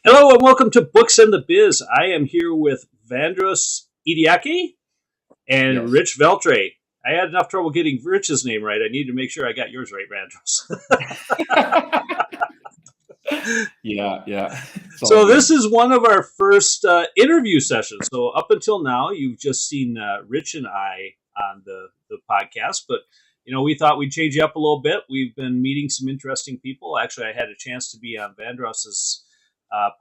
Hello and welcome to Books and the Biz. I am here with Vandross Idiake and Yes. Rich Veltre. I had enough trouble getting Rich's name right. I need to make sure I got yours right, Vandross. Yeah. It's all So this good. is one of our first interview sessions. So up until now, you've just seen Rich and I on the podcast, but we thought we'd change you up a little bit. We've been meeting some interesting people. Actually, I had a chance to be on Vandross's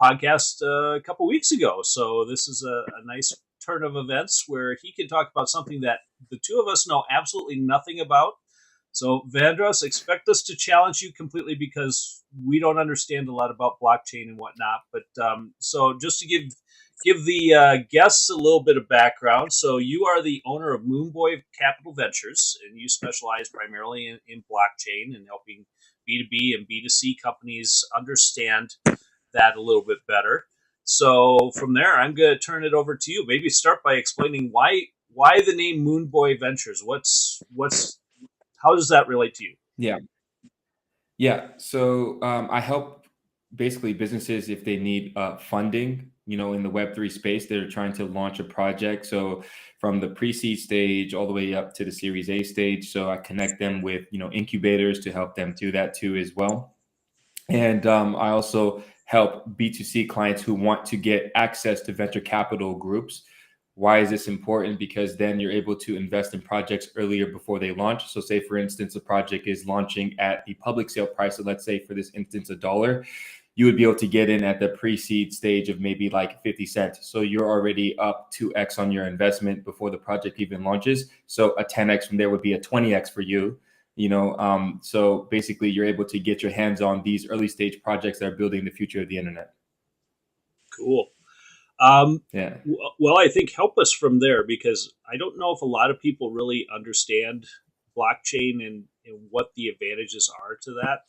podcast a couple weeks ago. So this is a nice turn of events where he can talk about something that the two of us know absolutely nothing about. So Vandross, expect us to challenge you completely because we don't understand a lot about blockchain and whatnot. But so just to give the guests a little bit of background. So you are the owner of Moonboy Capital Ventures, and you specialize primarily in blockchain and helping B2B and B2C companies understand that a little bit better. So from there, I'm going to turn it over to you. Maybe start by explaining why the name Moonboy Ventures. What's how does that relate to you? Yeah. Yeah. So I help basically businesses if they need funding, in the Web3 space, they're trying to launch a project. So from the pre-seed stage all the way up to the Series A stage. So I connect them with, incubators to help them do that too as well. And I also help B2C clients who want to get access to venture capital groups. Why is this important? Because then you're able to invest in projects earlier before they launch. So say, for instance, a project is launching at the public sale price. So let's say for this instance, $1, you would be able to get in at the pre-seed stage of maybe like 50 cents. So you're already up 2x on your investment before the project even launches. So a 10x from there would be a 20x for you. So basically you're able to get your hands on these early stage projects that are building the future of the internet. Cool. Um, Yeah. well, I think help us from there because I don't know if a lot of people really understand blockchain and what the advantages are to that.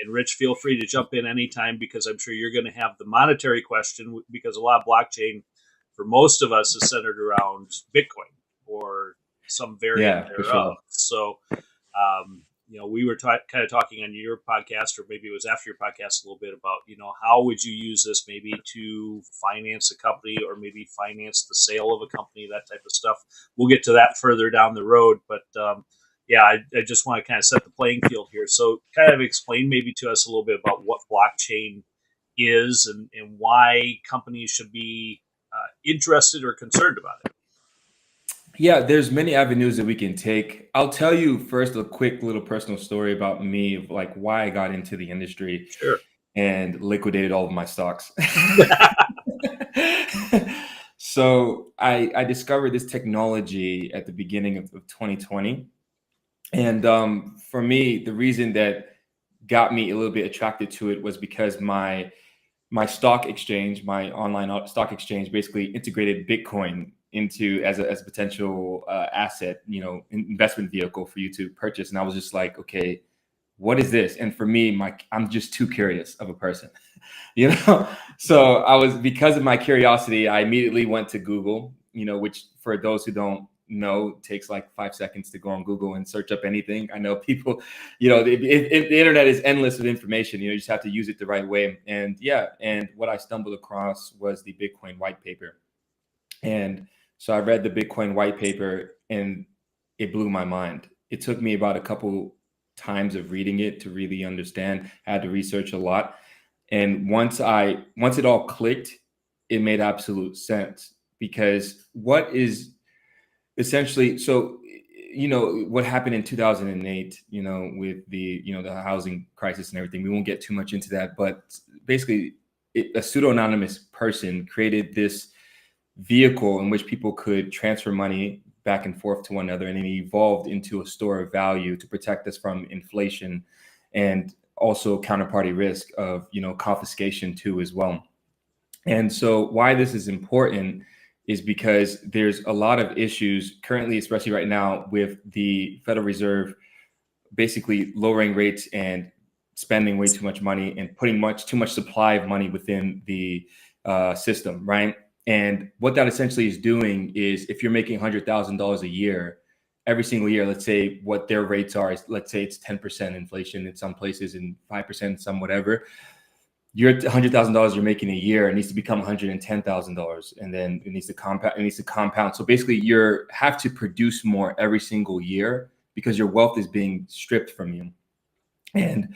And Rich, feel free to jump in anytime because I'm sure you're going to have the monetary question because a lot of blockchain for most of us is centered around Bitcoin or some variant Yeah, for thereof. sure. So we were kind of talking on your podcast, or maybe it was after your podcast, a little bit about, how would you use this maybe to finance a company or maybe finance the sale of a company, that type of stuff. We'll get to that further down the road, but yeah, I just want to kind of set the playing field here. So kind of explain maybe to us a little bit about what blockchain is and why companies should be interested or concerned about it. Yeah, there's many avenues that we can take. I'll tell you first a quick little personal story about me of like why I got into the industry Sure. and liquidated all of my stocks. So I discovered this technology at the beginning of 2020. And for me, the reason that got me a little bit attracted to it was because my stock exchange, my online stock exchange, basically integrated Bitcoin into as a potential asset, investment vehicle for you to purchase. And I was just like, okay, what is this? And for me, I'm just too curious of a person, you know. So I was, because of my curiosity, I immediately went to Google, which for those who don't know takes like 5 seconds to go on Google and search up anything. I know people, the internet is endless with information. You just have to use it the right way. And yeah, and what I stumbled across was the Bitcoin white paper. And so I read the Bitcoin white paper and it blew my mind. It took me about a couple times of reading it to really understand. I had to research a lot. And once it all clicked, it made absolute sense, because what is essentially, so what happened in 2008, with the housing crisis and everything. We won't get too much into that, but basically a pseudo-anonymous person created this vehicle in which people could transfer money back and forth to one another, and it evolved into a store of value to protect us from inflation and also counterparty risk of confiscation too as well. And so why this is important is because there's a lot of issues currently, especially right now, with the Federal Reserve basically lowering rates and spending way too much money and putting too much supply of money within the system, right? And what that essentially is doing is, if you're making $100,000 a year, every single year, let's say what their rates are, let's say it's 10% inflation in some places and 5% in some whatever. your $100,000 you're making a year, it needs to become $110,000, and then it needs to compound. It needs to compound. So basically, you have to produce more every single year because your wealth is being stripped from you, and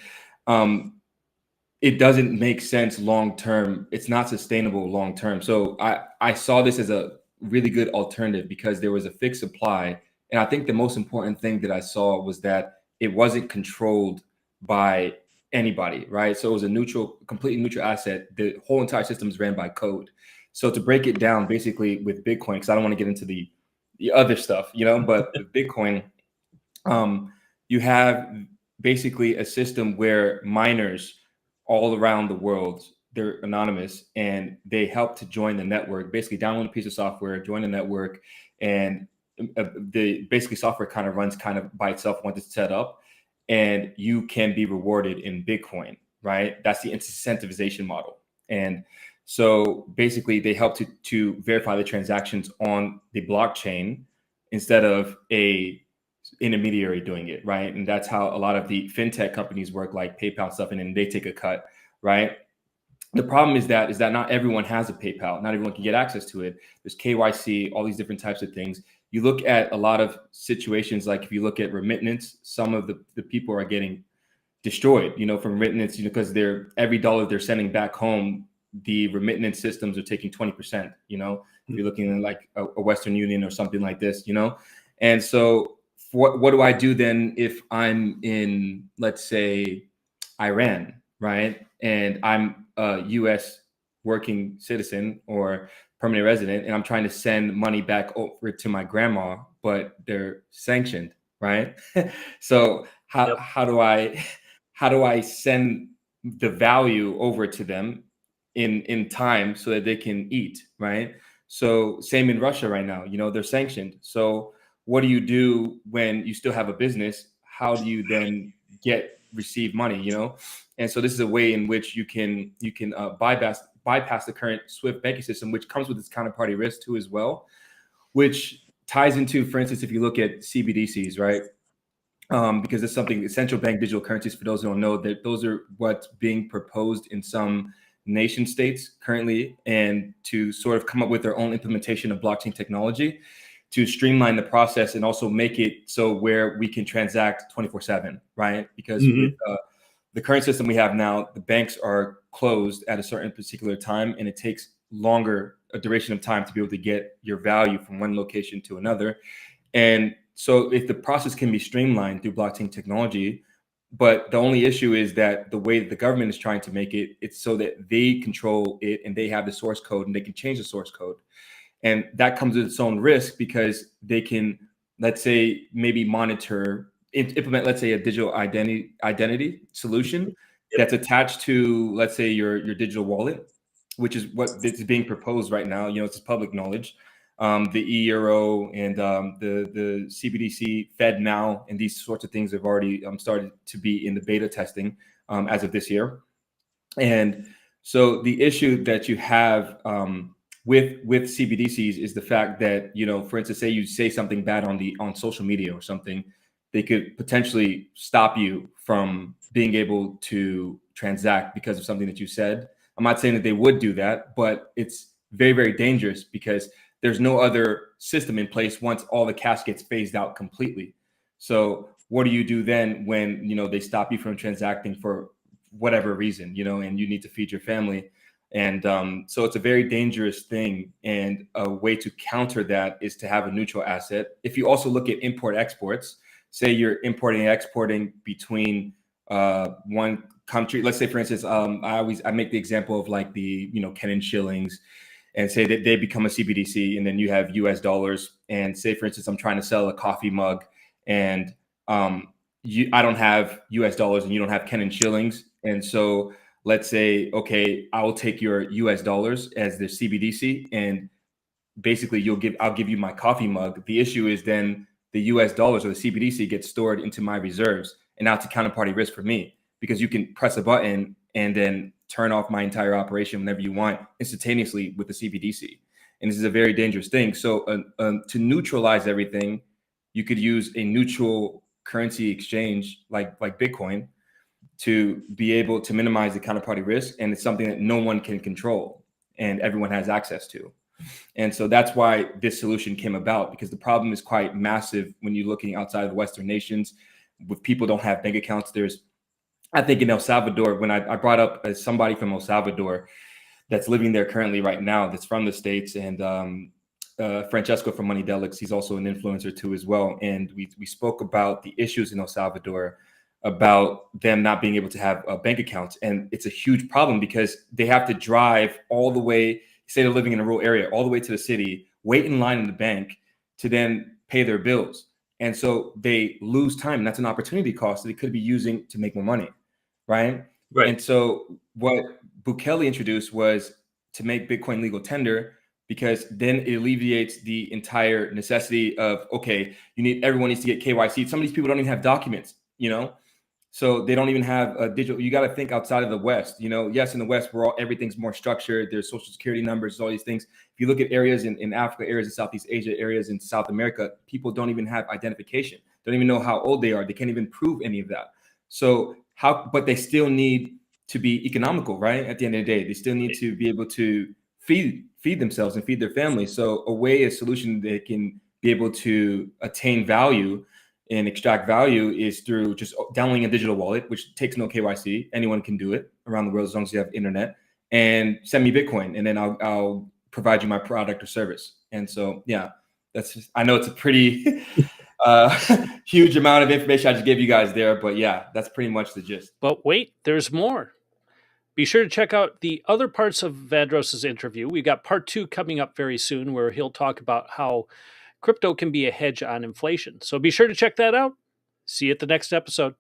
it doesn't make sense long term. It's not sustainable long term. So I saw this as a really good alternative because there was a fixed supply, and I think the most important thing that I saw was that it wasn't controlled by anybody, right? So it was a neutral, completely neutral asset. The whole entire system is ran by code. So to break it down, basically with Bitcoin, because I don't want to get into the other stuff, but with Bitcoin, you have basically a system where miners all around the world, they're anonymous, and they help to join the network. Basically, download a piece of software, join the network, and the basically software kind of runs kind of by itself once it's set up, and you can be rewarded in Bitcoin, right? That's the incentivization model. And so basically, they help to verify the transactions on the blockchain instead of a intermediary doing it, right? And that's how a lot of the fintech companies work, like PayPal and stuff, and then they take a cut, right? The problem is that not everyone has a PayPal. Not everyone can get access to it. There's KYC, all these different types of things. You look at a lot of situations, like if you look at remittance, some of the people are getting destroyed, from remittance, because they're every dollar they're sending back home, the remittance systems are taking 20%, if you're looking at like a Western Union or something like this, And so what do I do then if I'm in, let's say, Iran, right? And I'm a US working citizen or permanent resident, and I'm trying to send money back over to my grandma, but they're sanctioned, right? So Yep. how do I send the value over to them in time so that they can eat, right? So same in Russia right now, they're sanctioned. So what do you do when you still have a business? How do you then receive money, And so this is a way in which you can bypass the current Swift banking system, which comes with its counterparty risk too as well, which ties into, for instance, if you look at CBDCs, right? Because it's something, central bank digital currencies, for those who don't know, that those are what's being proposed in some nation states currently, and to sort of come up with their own implementation of blockchain technology to streamline the process and also make it so where we can transact 24/7, right? Because with the current system we have now, the banks are closed at a certain particular time, and it takes longer a duration of time to be able to get your value from one location to another. And so if the process can be streamlined through blockchain technology, but the only issue is that the way that the government is trying to make it, it's so that they control it and they have the source code and they can change the source code. And that comes with its own risk because they can, let's say, maybe implement, let's say, a digital identity solution that's attached to, let's say, your digital wallet, which is what is being proposed right now. It's public knowledge. The euro and the CBDC, FedNow, and these sorts of things have already started to be in the beta testing as of this year. And so the issue that you have with CBDCs is the fact that, for instance, say you say something bad on social media or something, they could potentially stop you from being able to transact because of something that you said. I'm not saying that they would do that, but it's very, very dangerous because there's no other system in place once all the cash gets phased out completely. So what do you do then when, they stop you from transacting for whatever reason, and you need to feed your family? And so it's a very dangerous thing. And a way to counter that is to have a neutral asset. If you also look at import exports, say you're importing and exporting between one country, let's say, for instance, I make the example of like the, Kenyan shillings, and say that they become a CBDC, and then you have US dollars. And say, for instance, I'm trying to sell a coffee mug, and I don't have US dollars and you don't have Kenyan shillings. And so let's say, okay, I will take your US dollars as the CBDC, and basically I'll give you my coffee mug. The issue is then the US dollars or the CBDC gets stored into my reserves, and now it's a counterparty risk for me because you can press a button and then turn off my entire operation whenever you want instantaneously with the CBDC. And this is a very dangerous thing. So to neutralize everything, you could use a neutral currency exchange like Bitcoin to be able to minimize the counterparty risk, and it's something that no one can control and everyone has access to. And so that's why this solution came about, because the problem is quite massive when you're looking outside of the Western nations. With people don't have bank accounts, I think in El Salvador, when I brought up somebody from El Salvador that's living there currently right now, that's from the States, and Francesco from Money Delics, he's also an influencer too as well. And we spoke about the issues in El Salvador, about them not being able to have bank accounts. And it's a huge problem because they have to drive all the way, say they're living in a rural area, all the way to the city, wait in line in the bank to then pay their bills. And so they lose time. And that's an opportunity cost that they could be using to make more money. Right. And so what Bukele introduced was to make Bitcoin legal tender, because then it alleviates the entire necessity of, okay, everyone needs to get KYC. Some of these people don't even have documents, so they don't even have a digital. You got to think outside of the West. Yes, in the West, everything's more structured. There's social security numbers, all these things. If you look at areas in Africa, areas in Southeast Asia, areas in South America, people don't even have identification. Don't even know how old they are. They can't even prove any of that. So but they still need to be economical, right? At the end of the day, they still need to be able to feed themselves and feed their families. So a solution that can be able to attain value and extract value is through just downloading a digital wallet, which takes no KYC. Anyone can do it around the world as long as you have internet, and send me Bitcoin, and then I'll provide you my product or service. And so, yeah, I know it's a pretty huge amount of information I just gave you guys there, but yeah, that's pretty much the gist. But wait, there's more. Be sure to check out the other parts of Vandross's interview. We've got part 2 coming up very soon, where he'll talk about how crypto can be a hedge on inflation. So be sure to check that out. See you at the next episode.